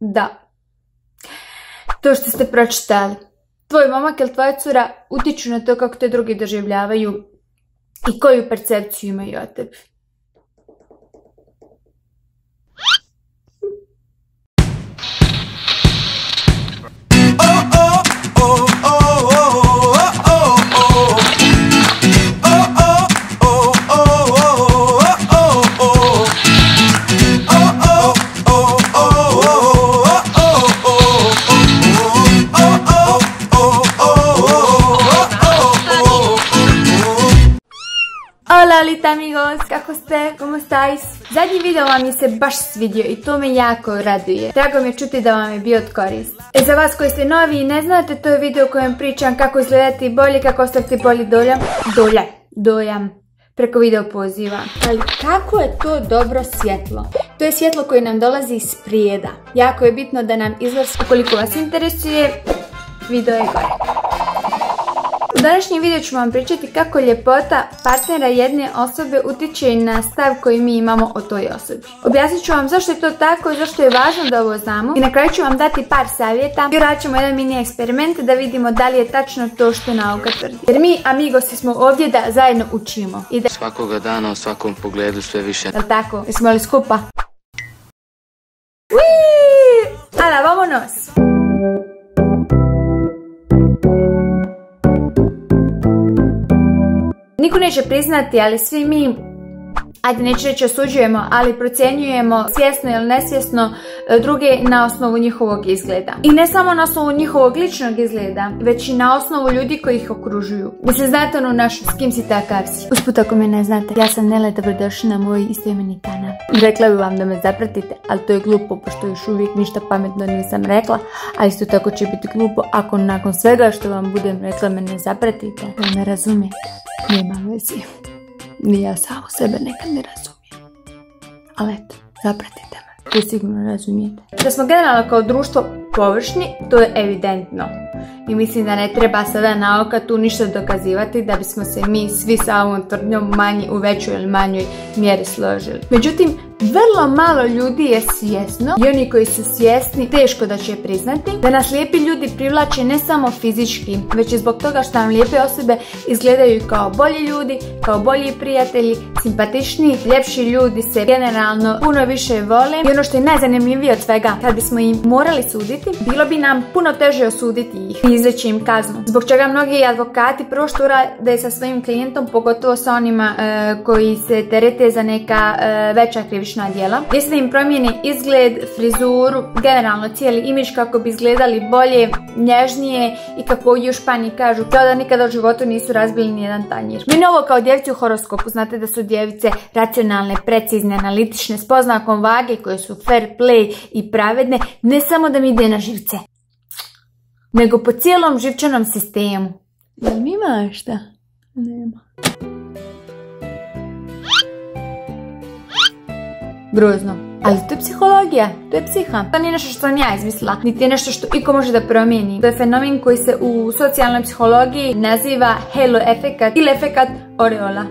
Da. To što ste pročitali. Tvoj momak ili tvoja cura utiču na to kako te drugi doživljavaju i koju percepciju imaju o tebi. Hola amigos, kako ste? ¿Cómo estáis? Zadnji video vam je se baš svidio i to me jako raduje. Drago mi je čuti da vam je bio od korist. Za vas koji ste novi i ne znate, to je video u kojem pričam kako izgledati bolje, kako ostaviti bolji dojam preko video poziva. Ali kako je to dobro svjetlo? To je svjetlo koje nam dolazi iz prijeda. Jako je bitno da nam izlazi. Ukoliko vas interesuje, video je gore. U današnjem videu ću vam pričati kako ljepota partnera jedne osobe utječe na stav koji mi imamo o toj osobi. Objasnit ću vam zašto je to tako i zašto je važno da ovo znamo. I na kraju ću vam dati par savjeta i radit ćemo jedan mini eksperiment da vidimo da li je tačno to što nauka tvrdi. Jer mi, amigosi, smo ovdje da zajedno učimo. I da svakoga dana u svakom pogledu sve više. Jel' tako? Jesmo li skupa? Uiii! Ala, vamonos! Niko neće priznati, ali svi mi, ajde neću reći osuđujemo, ali procjenjujemo svjesno ili nesvjesno druge na osnovu njihovog izgleda. I ne samo na osnovu njihovog ličnog izgleda, već i na osnovu ljudi koji ih okružuju. Mislim, znate onu našu, s kim si takav si? Usput, ako me ne znate, ja sam Nele, dobrodošli na moj istoimeni kanal. Rekla bi vam da me zapratite, ali to je glupo, pošto još uvijek ništa pametno nisam rekla, a isto tako će biti glupo ako nakon svega što vam budem rekla me ne zapratite. Da me razumijete, nema veze. Ni ja samo sebe nekad ne razumijem. Ali eto, zapratite me. To sigurno razumijete. Da smo generalno kao društvo površni, to je evidentno. I mislim da ne treba sada nauka tu ništa dokazivati da bismo se mi svi sa ovom tvrdnjom u većoj ili manjoj mjeri složili. Međutim, vrlo malo ljudi je svjesno i oni koji su svjesni teško da će priznati da nas lijepi ljudi privlače ne samo fizički, već i zbog toga što nam lijepe osobe izgledaju kao bolji ljudi, kao bolji prijatelji, simpatičniji, ljepši ljudi se generalno puno više vole i ono što je najzanimljivije od svega, kad bismo im morali suditi, bilo bi nam puno teže osuditi ih i izreći im kaznu. Zbog čega mnogi advokati prvo što urade sa svojim klijentom, pogotovo sa onima koji se terete za neka veća krivična djela, jeste da im promijeni izgled, frizuru, generalno cijeli imidž kako bi izgledali bolje, nježnije i kako u Španiji kažu, kao da nikada u životu nisu razbili nijedan tanjir. Meni ovo kao djevici u horoskopu, znate da su djevice racionalne, precizne, analitične, s poznakom vage koje su fair play i pravedne, ne samo da mi ide na živce, nego po cijelom živčanom sistemu. Jel mi ima šta? Nema. Grozno. Ali to je psihologija, to je psiha. To nije nešto što sam ja izmislila, niti je nešto što iko može da promijeni. To je fenomen koji se u socijalnoj psihologiji naziva halo efekat ili efekat oreola.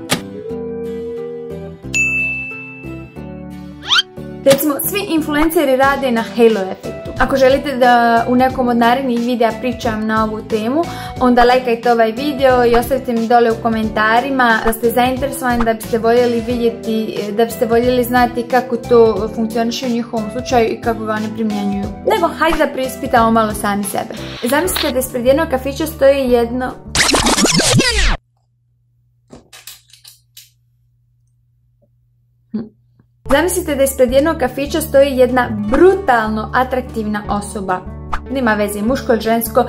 Recimo, svi influenceri rade na halo efektu. Ako želite da u nekom od narednih videa pričam na ovu temu, onda lajkajte ovaj video i ostavite mi dole u komentarima da ste zainteresovani, da biste voljeli vidjeti, da biste voljeli znati kako to funkcioniše u njihovom slučaju i kako ga oni primjenjuju. Nego, hajde da preispitamo malo sami sebe. Zamislite da ispred jednog kafića stoji jedno... Zamislite da ispred jednog kafića stoji jedna brutalno atraktivna osoba. Nema veze, muško ili žensko,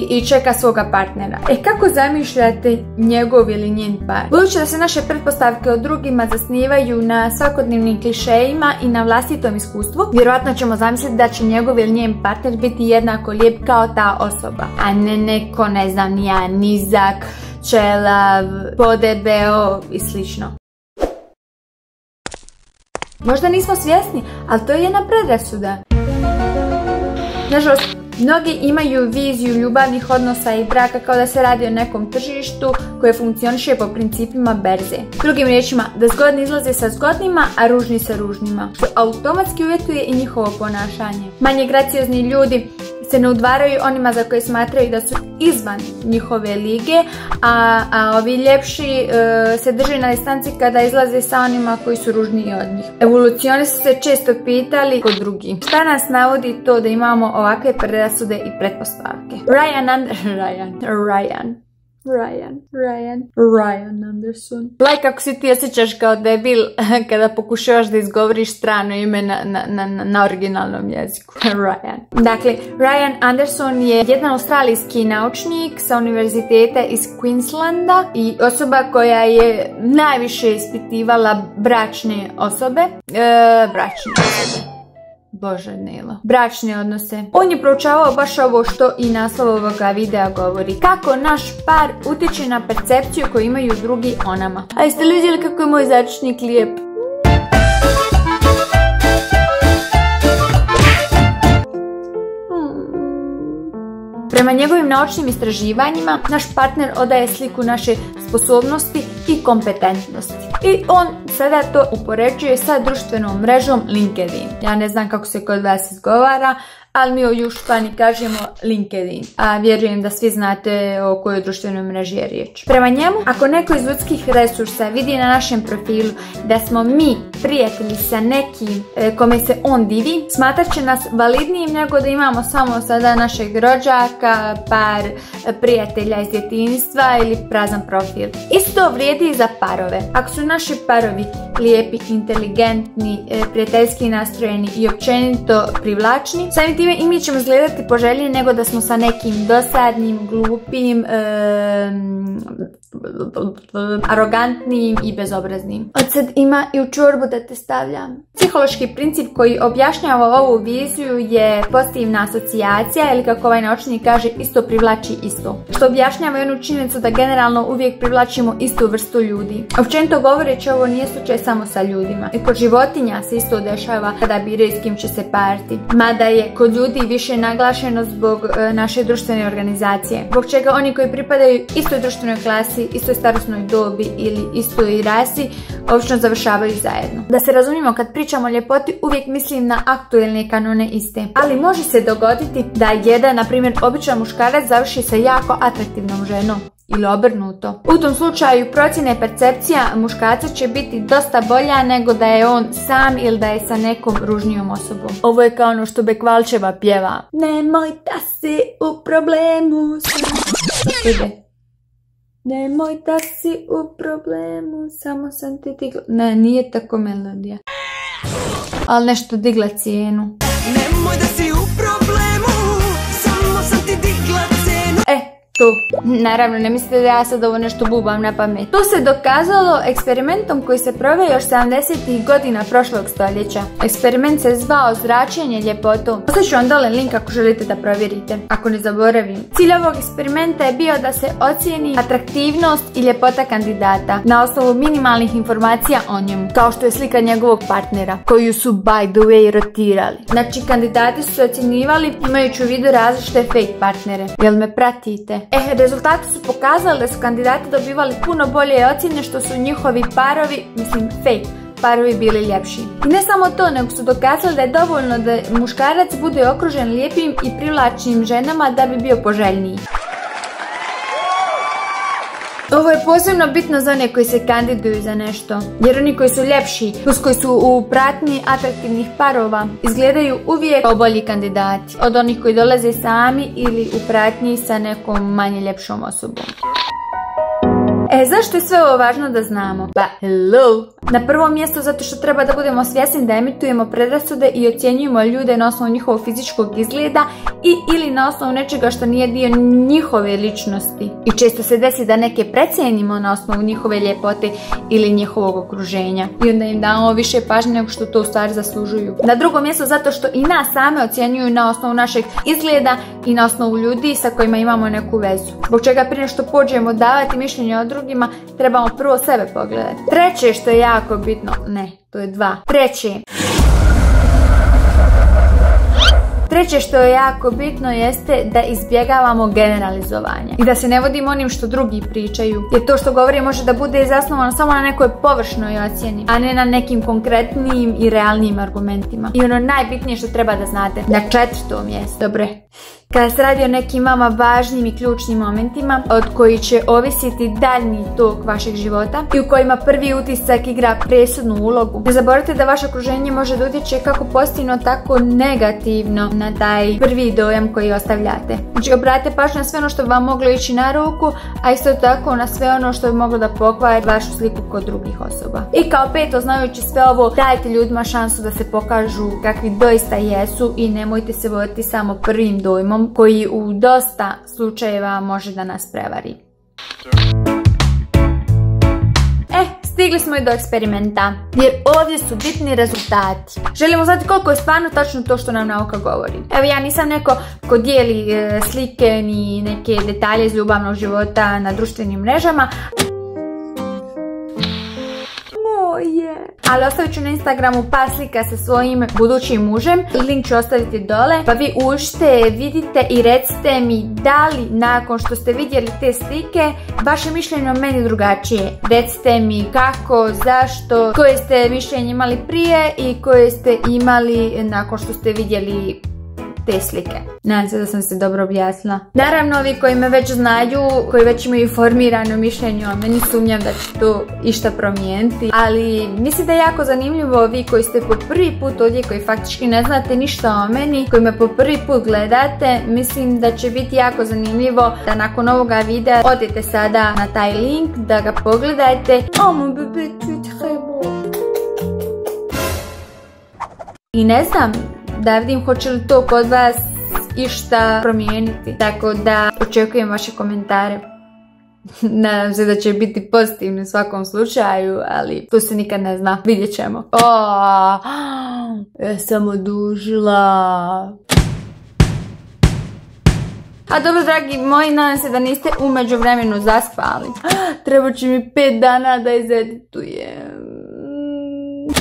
i čeka svoga partnera. Kako zamišljate njegov ili njen par? Budući da se naše pretpostavke o drugima zasnivaju na svakodnevnim klišejima i na vlastitom iskustvu, vjerojatno ćemo zamisliti da će njegov ili njen partner biti jednako lijep kao ta osoba. A ne neko, ne znam ni ja, nizak, čelav, podebeo i slično. Možda nismo svjesni, ali to je jedna predrasuda. Nažalost, Mnogi imaju viziju ljubavnih odnosa i braka kao da se radi o nekom tržištu koje funkcioniše po principima berze. Drugim riječima, da zgodni izlaze sa zgodnima, a ružni sa ružnima, što automatski uvjetuje i njihovo ponašanje. Manje graciozni ljudi se ne udvaraju onima za koje smatraju da su izvan njihove lige, a ovi ljepši se drže na distanci kada izlaze sa onima koji su ružniji od njih. Evolucionisti su se često pitali kod drugih. Šta nas navodi to da imamo ovakve predrasude i pretpostavke? Ryan Anderson. Kako se ti osjećaš kao debil kada pokušavaš da izgovoriš strano ime na originalnom jeziku. Ryan. Dakle, Ryan Anderson je jedan australijski naučnik sa univerziteta iz Queenslanda i osoba koja je najviše ispitivala bračne osobe. Bože Nilo. Bračne odnose. On je proučavao baš ovo što i naslov ovoga videa govori. Kako naš par utječe na percepciju koju imaju drugi o nama. A jeste li vidjeli kako je moj začetnik lijep? Prema njegovim naučnim istraživanjima, naš partner odaje sliku naše sposobnosti i kompetentnosti. I on sada to upoređuje sa društvenom mrežom LinkedIn. Ja ne znam kako se kod vas izgovara, ali mi u Španiji kažemo LinkedIn. A vjerujem da svi znate o kojoj društvenoj mreži je riječ. Prema njemu, ako neko iz ljudskih resursa vidi na našem profilu da smo mi prijatelji sa nekim kome se on divi, smatrat će nas validnijim nego da imamo samo sada našeg rođaka, par prijatelja iz djetinjstva ili prazan profil. Isto vrijedi i za parove. Ako su naši parovi lijepi, inteligentni, prijateljski nastrojeni i općenito privlačni, samim time i mi ćemo izgledati poželjnije nego da smo sa nekim dosadnim, glupim, arogantnim i bezobraznim. Od sad ima i u čorbu da te stavljam. Psihološki princip koji objašnjava ovu viziju je pozitivna asocijacija ili kako ovaj naučnik kaže isto privlači isto. Što objašnjava i onu činjenicu da generalno uvijek privlačimo istu vrstu ljudi. Općenito govoreći ovo nije slučaj samo sa ljudima. I kod životinja se isto dešava kada biraju s kim će se pariti. Mada je kod ljudi više naglašeno zbog naše društvene organizacije. Zbog čega oni koji pripadaju istoj društvenoj klasi, istoj starosnoj dobi ili istoj rasi obično završavaju zajedno. Da se razumijemo, kad pričamo o ljepoti uvijek mislim na aktuelne kanone iste. Ali može se dogoditi da jedan, na primjer, običan muškarac završi sa jako atraktivnom ženom. Ili obrnuto. U tom slučaju procjena i percepcija muškarca će biti dosta bolja nego da je on sam ili da je sa nekom ružnijom osobom. Ovo je kao ono što Bekvalčeva pjeva. Nemoj da si u problemu sam. Nemoj da si u problemu, samo sam ti digla. Ne, nije tako melodija. Ali nešto digla cijenu. Nemoj da si u problemu, samo sam ti digla cijenu. Naravno, ne mislite da ja sad ovo nešto bubam na pamet. To se dokazalo eksperimentom koji se proveo još 70. godina prošlog stoljeća. Eksperiment se zvao zračenje ljepotom. Ostavit ću vam dole link ako želite da provjerite, ako ne zaboravim. Cilj ovog eksperimenta je bio da se ocijeni atraktivnost i ljepota kandidata na osnovu minimalnih informacija o njemu, kao što je slika njegovog partnera, koju su by the way rotirali. Znači, kandidati su se ocjenjivali imajući u vidu različite fake partnere. Jel me pratite? Rezultati su pokazali da su kandidati dobivali puno bolje ocjene što su njihovi parovi, fake parovi, bili ljepši. I ne samo to, nego su dokazali da je dovoljno da muškarac bude okružen lijepim i privlačnim ženama da bi bio poželjniji. Ovo je posebno bitno za one koji se kandiduju za nešto, jer oni koji su ljepši, plus koji su u pratnji atraktivnih parova, izgledaju uvijek kao bolji kandidati od onih koji dolaze sami ili u pratnji sa nekom manje ljepšom osobom. Zašto je sve ovo važno da znamo? Pa, hello! Na prvom mjestu zato što treba da budemo svjesni da emitujemo predrasude i ocjenjujemo ljude na osnovu njihovog fizičkog izgleda ili na osnovu nečega što nije dio njihove ličnosti. I često se desi da neke precijenimo na osnovu njihove ljepote ili njihovog okruženja. I onda im damo više pažnje nego što to u stvari zaslužuju. Na drugom mjestu zato što i nas same ocjenjuju na osnovu našeg izgleda i na osnovu ljudi sa kojima imamo neku vezu. Zbog čega prije što pođemo davati mišljenje o drugima, trebamo prvo sebe pogledati. Treće što je jako bitno, Treće što je jako bitno jeste da izbjegavamo generalizovanje i da se ne vodimo onim što drugi pričaju, jer to što govori može da bude zasnovano samo na nekoj površnoj ocjeni, a ne na nekim konkretnim i realnim argumentima. I ono najbitnije što treba da znate, na 4. mjestu, dobre, kada se radi o nekim vama važnim i ključnim momentima od koji će ovisiti daljnji tok vašeg života i u kojima prvi utisak igra presudnu ulogu, ne zaboravite da vaše okruženje može da utječe kako pozitivno, tako negativno na taj prvi dojam koji ostavljate. Znači obratite pažnju na sve ono što bi vam moglo ići na ruku, a isto tako na sve ono što bi moglo da pokvari vašu sliku kod drugih osoba. I kao peto, znajući sve ovo, dajte ljudima šansu da se pokažu kakvi doista jesu i nemojte se voditi samo prvim dojmom koji u dosta slučajeva može da nas prevari. Stigli smo i do eksperimenta, jer ovdje su bitni rezultati. Želimo znati koliko je stvarno tačno to što nam nauka govori. Evo, ja nisam neko ko dijeli slike ni neke detalje iz ljubavnog života na društvenim mrežama. Ali ostavit ću na Instagramu par slika sa svojim budućim mužem. Link ću ostaviti dole. Pa vi uđite, vidite i recite mi da li nakon što ste vidjeli te slike vaše mišljenje o meni drugačije. Recite mi kako, zašto, koje ste mišljenje imali prije i koje ste imali nakon što ste vidjeli te slike. Nadam se da sam se dobro objasnila. Naravno, ovi koji me već znaju, koji već imaju formirano mišljenje o meni, sumnjam da će to išta promijeniti, ali mislim da je jako zanimljivo vi koji ste po prvi put ovdje, koji faktički ne znate ništa o meni, koji me po prvi put gledate, mislim da će biti jako zanimljivo da nakon ovoga videa odete sada na taj link, da ga pogledajte. Mon bébé, tu très beau. I ne znam, da vidim hoće li to kod vas išta promijeniti. Tako da očekujem vaše komentare. Nadam se da će biti pozitivni u svakom slučaju, ali to se nikad ne zna. Vidjet ćemo. Ja sam odužila. A dobro, dragi moji, nadam se da niste u međuvremenu zaspali. Treba će mi 5 dana da izeditujem.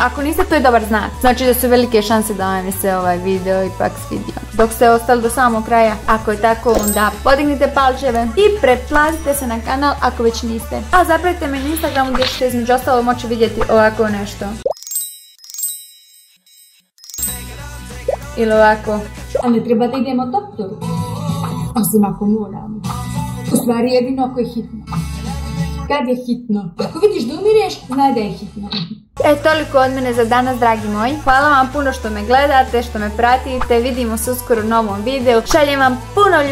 Ako niste, to je dobar znak. Znači da su velike šanse da vam se ovaj video ipak svidio. Dok ste ostali do samog kraja, ako je tako, onda podignite palčeve i pretplatite se na kanal ako već niste. A zapratite me na Instagramu gdje ćete između ostalo moći vidjeti ovako nešto. Ili ovako. Ali treba da idemo doktoru. Osim ako moramo. U stvari jedino ako je hitno. Kad je hitno? Ako vidiš da umireš, znaj da je hitno. Toliko od mene za danas, dragi moji. Hvala vam puno što me gledate, što me pratite. Vidimo se uskoro u novom videu. Šaljem vam puno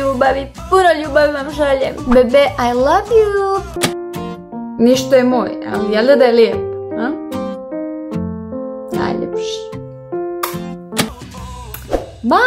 ljubavi vam šaljem. Bebe, I love you. Ništa je moj, ali jel da je lijep? Najljepši. Bye!